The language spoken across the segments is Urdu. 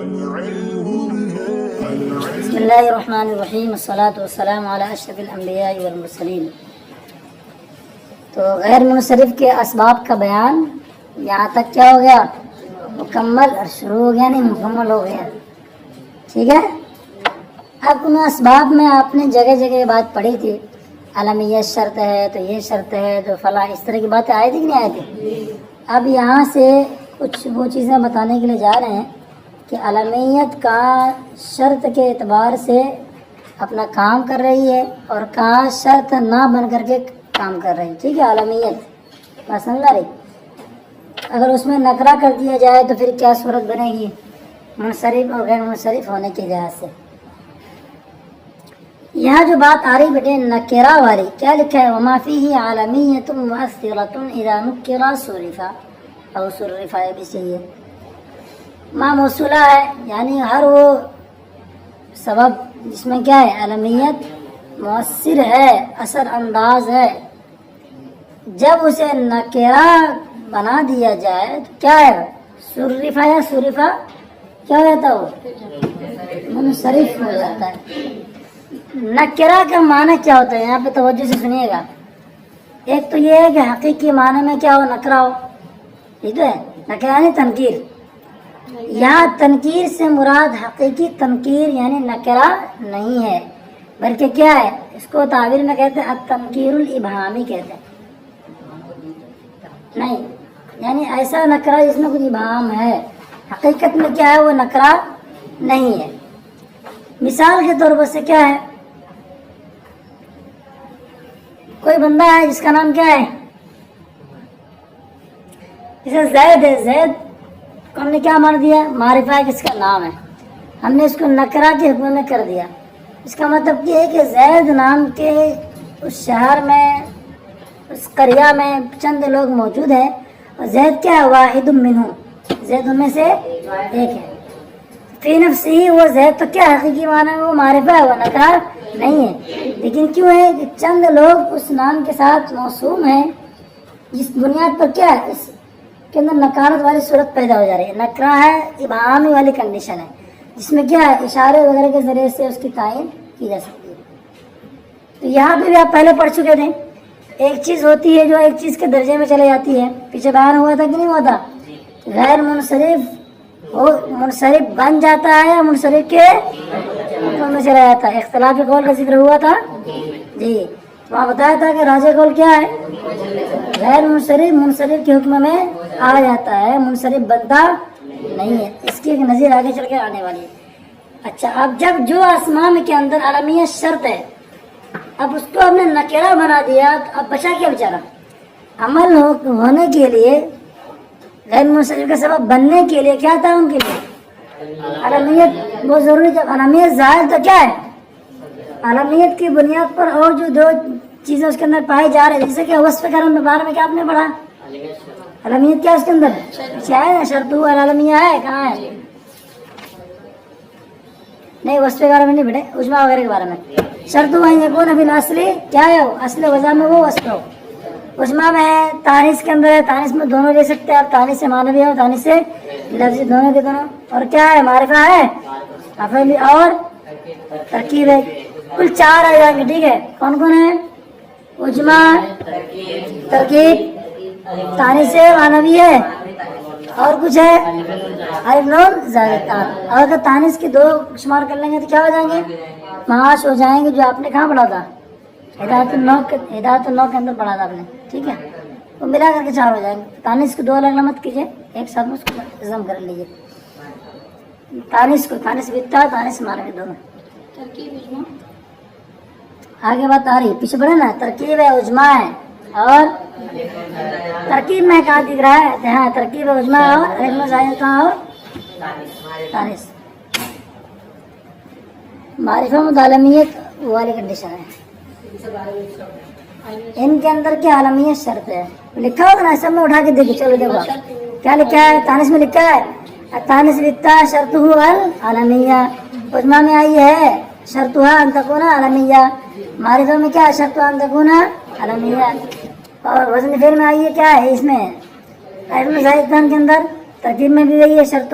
بسم اللہ الرحمن الرحیم، والصلاة والسلام علی اشرف الانبیاء والمرسلین۔ تو غیر منصرف کے اسباب کا بیان یہاں تک کیا ہو گیا؟ مکمل، اور شروع ہو گیا، نہیں مکمل ہو گیا، ٹھیک ہے۔ اب ان اسباب میں آپ نے جگہ جگہ یہ بات پڑھی تھی، علمیت شرط ہے تو یہ شرط ہے تو فلاں، اس طرح کی باتیں آئی تھی کہ نہیں آئی تھی؟ اب یہاں سے کچھ وہ چیزیں بتانے کے لیے جا رہے ہیں کہ علمیت کا شرط کے اعتبار سے اپنا کام کر رہی ہے اور کہاں شرط نہ بن کر کے کام کر رہی ہے، ٹھیک ہے۔ علمیت بات سمجھا رہی، اگر اس میں نکرہ کر دیا جائے تو پھر کیا صورت بنے گی؟ منصرف اور غیر منصرف ہونے کے لحاظ سے یہاں جو بات آ رہی بیٹے نکرہ والی، کیا لکھا ہے؟ وما فیہ عالمیت مؤثرۃ اذا نکرہ صرفا او صرفا، یہ بھی صحیح ہے۔ ما موصولہ ہے، یعنی ہر وہ سبب جس میں کیا ہے؟ علمیت مؤثر ہے، اثر انداز ہے، جب اسے نکرہ بنا دیا جائے تو کیا ہے؟ صرفا یا صرفا کیا ہوتا ہے؟ وہ منصرف ہو جاتا ہے۔ نکرہ کا معنی کیا ہوتا ہے؟ یہاں پہ توجہ سے سنیے گا۔ ایک تو یہ ہے کہ حقیقی معنی میں کیا ہو؟ نکرہ ہو، ٹھیک ہے۔ نکرہ یعنی تنکیر، یہاں تنکیر سے مراد حقیقی تنکیر یعنی نکرہ نہیں ہے، بلکہ کیا ہے؟ اس کو تعبیر میں کہتے ہیں التنکیر الابہامی کہتے ہیں، نہیں یعنی ایسا نکرہ جس میں کچھ ابہام ہے، حقیقت میں کیا ہے؟ وہ نکرہ نہیں ہے۔ مثال کے طور پر سے کیا ہے؟ کوئی بندہ ہے جس کا نام کیا ہے؟ جیسے زید ہے، زید کو ہم نے کیا مان دیا؟ معرفہ ہے، کس کا نام ہے، ہم نے اس کو نکرہ کے حکم میں کر دیا۔ اس کا مطلب یہ ہے کہ زید نام کے اس شہر میں، اس قریہ میں چند لوگ موجود ہیں، اور زید کیا ہے؟ واحد منہم، زید ان میں سے ایک ہے۔ فی نفسی وہ زید تو کیا حقیقی معنی میں وہ معرفہ ہے، وہ نکرہ نہیں ہے، لیکن کیوں ہے کہ چند لوگ اس نام کے ساتھ موسوم ہیں، جس بنیاد پر کیا ہے؟ اس کے اندر نکارت والی صورت پیدا ہو جا رہی ہے۔ نکرہ ہے ابہامی والی کنڈیشن ہے، جس میں کیا ہے؟ اشارے وغیرہ کے ذریعے سے اس کی تعین کی جا سکتی ہے۔ تو یہاں پہ بھی آپ پہلے پڑھ چکے تھے، ایک چیز ہوتی ہے جو ایک چیز کے درجے میں چلے جاتی ہے، پیچھے بیان ہوا تھا کہ نہیں ہوا تھا؟ غیر منصرف وہ منصرف بن جاتا ہے یا منصرف کے حکم میں چلا جاتا ہے؟ اختلاف قول کا ذکر ہوا تھا جی، تو وہاں بتایا تھا کہ راجح قول کیا ہے؟ غیر منصرف منصرف کے حکم میں آ جاتا ہے، منصرف بنتا نہیں ہے۔ اس کی ایک نظیر آگے چل کے آنے والی ہے۔ اچھا، اب جب جو اسماء کے اندر علمیت شرط ہے، اب اس کو ہم نے نکرہ بنا دیا، تو اب بچا کیا بیچارہ؟ عمل ہونے کے لیے، غیر منصرف کا سبب بننے کے لیے کیا تھا ان کے لیے؟ علمیت بہت ضروری۔ جب علمیت ظاہر تو کیا ہے؟ علمیت کی بنیاد پر اور جو دو چیزیں اس کے اندر پائی جا رہی ہیں، جیسے کہ وصف کرم کے بارے میں کیا آپ نے پڑھا؟ علمیت کیا اس کے اندر کیا ہے؟ شرط العلمیہ ہے، کہاں ہے؟ نہیں، وصف کے بارے میں نہیں پڑھے، اجماع وغیرہ کے بارے میں۔ شرط ہوا یکون فی الاصل کیا ہے؟ اصل وضع میں وہ وصف ہو۔ اجماع میں ہے، تانیث کے اندر ہے، تانیث میں دونوں لے سکتے ہیں آپ، تانیث سے معنوی ہے اور تانیث سے لفظی، دونوں کے دونوں۔ اور کیا ہے؟ معرفہ ہے، افعلی اور ترکیب ہے، کل چار آ جائیں گے، ٹھیک ہے۔ کون کون ہے؟ اجماع، ترکیب، تانیث سے معنوی ہے، اور کچھ ہے الف نون زائد۔ اور اگر تانیث کی دو شمار کر لیں گے تو کیا ہو جائیں گے؟ معاش ہو جائیں گے، جو آپ نے کہاں پڑھا تھا؟ ہدایت النو کے اندر پڑھا تھا آپ نے، ٹھیک ہے۔ تو ملا کر کے چار ہو جائیں گے۔ تانیث کو دو الگ مت کیجیے، ایک ساتھ میں اس کو ضم کر لیجیے۔ تانیث کو تانیث بتا، تانیث معنوی دونوں۔ آگے بات آ رہی ہے، پیچھے بڑھے نا۔ ترکیب ہے، اجماع ہے، اور ترکیب میں کہاں دکھ رہا ہے؟ ہاں، ترکیب ہے، اجماع اور علم ظاہر کہاں؟ اور تانیث۔ معرفہ متعلمیت والی کنڈیشن ہے، ان کے اندر کیا علمیت شرط ہے؟ لکھا ہوگا نا، سب میں اٹھا کے دیکھو، چلو دیکھو کیا لکھا ہے۔ تانیث میں لکھا ہے تانیث بتا شرط العلمیہ، اجماع میں آئی ہے شرط ان تکون علمیہ، معرفہ میں کیا شرط ان تکون علمیہ، اور وزن فعل میں آئی ہے کیا ہے؟ اس میں علم ظاہر کے اندر، ترکیب میں بھی وہی ہے شرط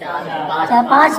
4-5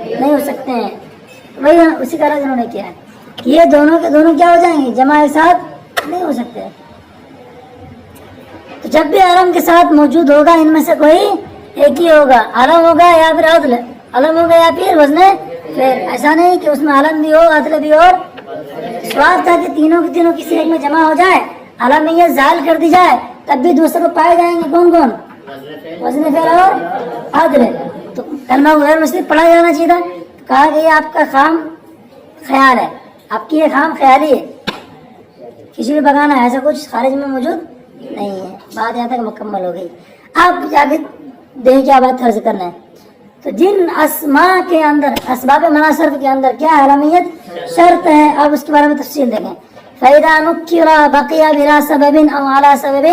نہیں ہو سکتے ہیں. وہی اسی کا رد انہوں نے کیا ہے کہ یہ دونوں کے دونوں کیا ہو جائیں گے, جمع ایک ساتھ نہیں ہو سکتے. تو جب بھی علم کے ساتھ موجود ہوگا ان میں سے کوئی ایک ہی ہوگا, علم ہوگا یا پھر عدل, علم ہوگا یا پھر وزن فعل. ایسا نہیں کہ اس میں علم بھی ہو عدل بھی اور سواب تھا کہ تینوں کے تینوں کسی ایک میں جمع ہو جائے, علمیت زائل کر دی جائے, تب بھی دوسرے کو پائے جائیں گے کون کون, وزن فعل اور عدل. تو کلمہ غیر مسلم پڑھا جانا چاہیے تھا. کہا کہ یہ آپ کا خام خیال ہے, آپ کی یہ خام خیالی ہے, کسی بھی بگانا ایسا کچھ خارج میں موجود نہیں ہے. بات یہاں تک مکمل ہو گئی. آپ جا کے دیکھیں کیا بات فرض کرنا ہے. تو جن اسماء کے اندر اسباب مناصرف کے اندر کیا علمیت شرط ہے, اب اس کے بارے میں تفصیل دیکھیں. فَإِذَا نُكِّرَ بَقِيَ بِلَا سَبَبٍ أَوْ عَلَى سَبَبٍ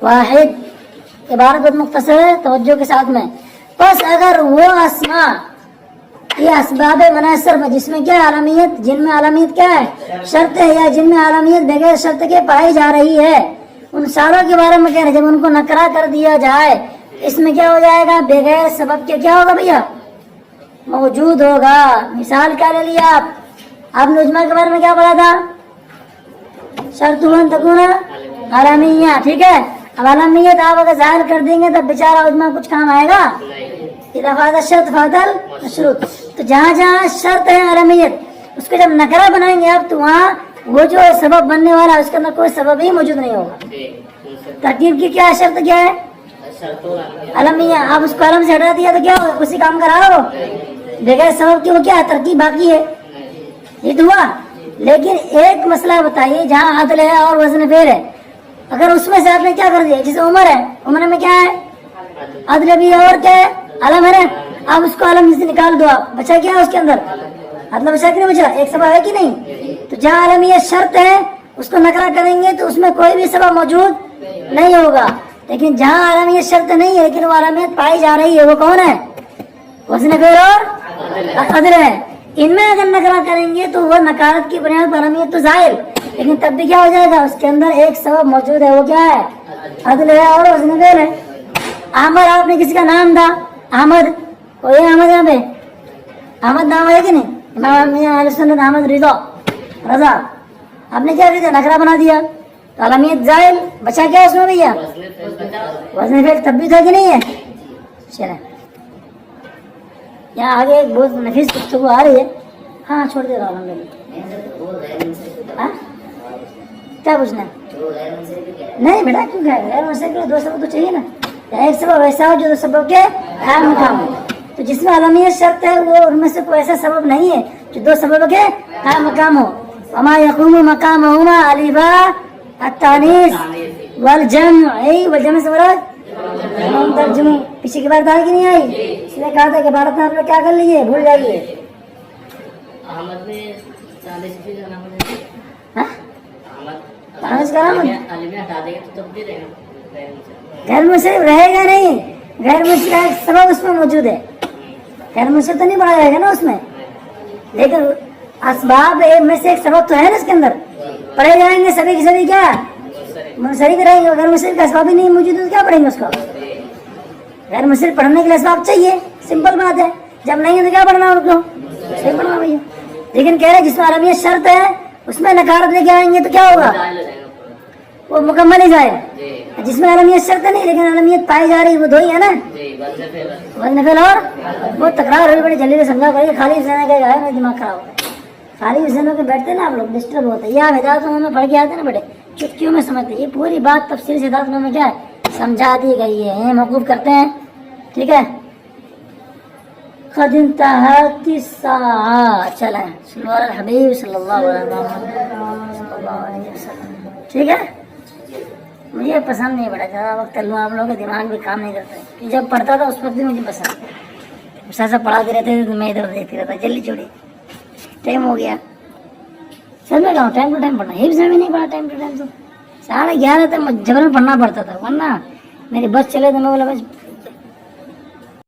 وَاحِدٍ. عبارت بہت مختصر ہے, توجہ کے ساتھ میں. بس اگر وہ اسماء یہ اسباب مناصرف جس میں کیا علمیت, جن میں علمیت کیا ہے شرط ہے, یا جن میں علمیت بغیر شرط کے پائی جا رہی ہے, ان ساروں کے بارے میں کہہ رہے ہیں جب ان کو نکرہ کر دیا جائے اس میں کیا ہو جائے گا, بغیر سبب کے کیا ہوگا بھیا, موجود ہوگا. مثال کیا لے لیا آپ نے اجماع کے بارے میں کیا پڑھا تھا, شرط ان تکون عالمیہ, ٹھیک ہے. اب عالمیت آپ اگر ظاہر کر دیں گے تب بیچارہ اجماع کچھ کام آئے گا. اذا فاضل شرط فاضل مشروط. تو جہاں جہاں شرط ہے عالمیت اس کو جب نکرہ بنائیں گے آپ, تو وہاں وہ جو سبب بننے والا اس کے اندر کوئی سبب ہی موجود نہیں ہوگا. ترکیب کی کیا شرط کیا ہے, علمیہ. آپ اس کو علم سے ہٹا دیا تو کیا ہوگا, اسی کام کرا ہو بغیر سبب کی, وہ کیا ترکیب باقی ہے, یہ تو ہوا. لیکن ایک مسئلہ بتائیے, جہاں عدل ہے اور وزن فعل ہے, اگر اس میں سے آپ نے کیا کر دیا, جیسے عمر ہے, عمر میں کیا ہے عدل بھی ہے اور کیا ہے علم ہے نا. آپ اس کو علم سے نکال دو, آپ بچا کیا ہے اس کے اندر, عدل بچا کہ نہیں بچا, ایک سبب ہے کہ نہیں. تو جہاں علمیت شرط ہے اس کو نکرہ کریں گے تو اس میں کوئی بھی سبب موجود نہیں ہوگا. لیکن جہاں علمیت شرط نہیں ہے لیکن وہ علمیت پائی جا رہی ہے, وہ کون ہے, وزن فعل اور عدل ہے. ان میں اگر نکرہ کریں گے تو وہ نکارت کی بنیاد پر علمیت تو ظاہر, لیکن تب بھی کیا ہو جائے گا, اس کے اندر ایک سبب موجود ہے, وہ کیا ہے عدل ہے اور وزن فعل ہے. احمد آپ نے کسی کا نام تھا احمد, کوئی ہے احمد یہاں پہ, احمد نام ہے کہ نہیں, امام اہل سنت احمد رضا, آپ نے کیا کیا نکرہ بنا دیا, تو علمیت ظاہر بچا کیا اس میں بھیا, وزن فعل تب بھی تھا کہ نہیں ہے. چلیں یہاں آگے ایک بہت نفیس گفتگو آ رہی ہے. ہاں چھوڑ دے رہا ہوں, کیا پوچھنا نہیں بیٹا, کیوں کہ غیر مسئلے کے دو سبب تو چاہیے نا. ایک سبب ایسا ہو جو دو سبب کے قائم مقام ہو, تو جس میں علمیت شرط ہے وہ ان میں سے کوئی ایسا سبب نہیں ہے جو دو سبب کے قائم مقام ہو. وما يقوم مقامهما الفا التانیث والجمع, والجمع سے مراد ترجمہ. پیچھے کی بات آئی کہ نہیں آئی, اس نے کہا تھا کہ بھارت میں آپ لوگ کیا کر لیجیے, بھول جائیے. غیر مصرف رہے گا نہیں, غیر مصرف سبب اس میں موجود ہے, غیر مصرف تو نہیں پڑھا جائے گا نا اس میں, لیکن اسباب میں سے ایک سبب تو ہے نا اس کے اندر, پڑھے جائیں گے سبھی کی سبھی کیا منصرف رہیں گے. غیر مصرف کا اسباب ہی نہیں موجود تو کیا پڑھیں گے اس کو. غیر مصرف پڑھنے کے لیے اسباب چاہیے, سمپل بات ہے. جب نہیں ہے تو کیا پڑھنا ان کو, صحیح پڑھنا بھیا. لیکن کہہ رہے جس میں علمیت شرط ہے اس میں نکارت لے کے آئیں گے تو کیا ہوگا, وہ مکمل ہی ظاہر. جس میں علمیت شرط نہیں لیکن علمیت پائی جا رہی وہ دو ہی ہے نا, وزن فعل اور. وہ تکرار ہوئی, بڑی جلدی سے سمجھا کریے, خالی ذہن کا ہے نا دماغ خراب ہوتا ہے, خالی ذہنوں کے بیٹھتے نا آپ لوگ ڈسٹرب ہوتے ہیں. یہ آپ ہدایتوں میں پڑھ کے آتے ہیں نا بیٹے, چٹکیوں میں سمجھتے ہیں. یہ پوری بات تفصیل سے ہدایتوں میں کیا ہے سمجھا دی گئی ہے, موقوف کرتے ہیں, ٹھیک ہے. قد انتہت الساعہ, چلیں صلی الحبیب صلی اللہ علیہ وسلم, ٹھیک ہے. مجھے پسند نہیں پڑا, زیادہ وقت لوں, آپ لوگوں کا دماغ بھی کام نہیں کرتا. جب پڑھتا تھا اس وقت بھی مجھے پسند, ساتھ ساتھ پڑھاتے رہتے تھے تو میں ادھر دیکھتی رہتا. جلدی چھوڑی, ٹائم ہو گیا. سر میں کہوں ٹائم ٹو ٹائم پڑھنا, یہ بھی نہیں پڑھا ٹائم ٹو ٹائم. تو 11:30 تک جبرن پڑھنا پڑتا تھا, ورنہ میری بس چلے تو میں بولا بس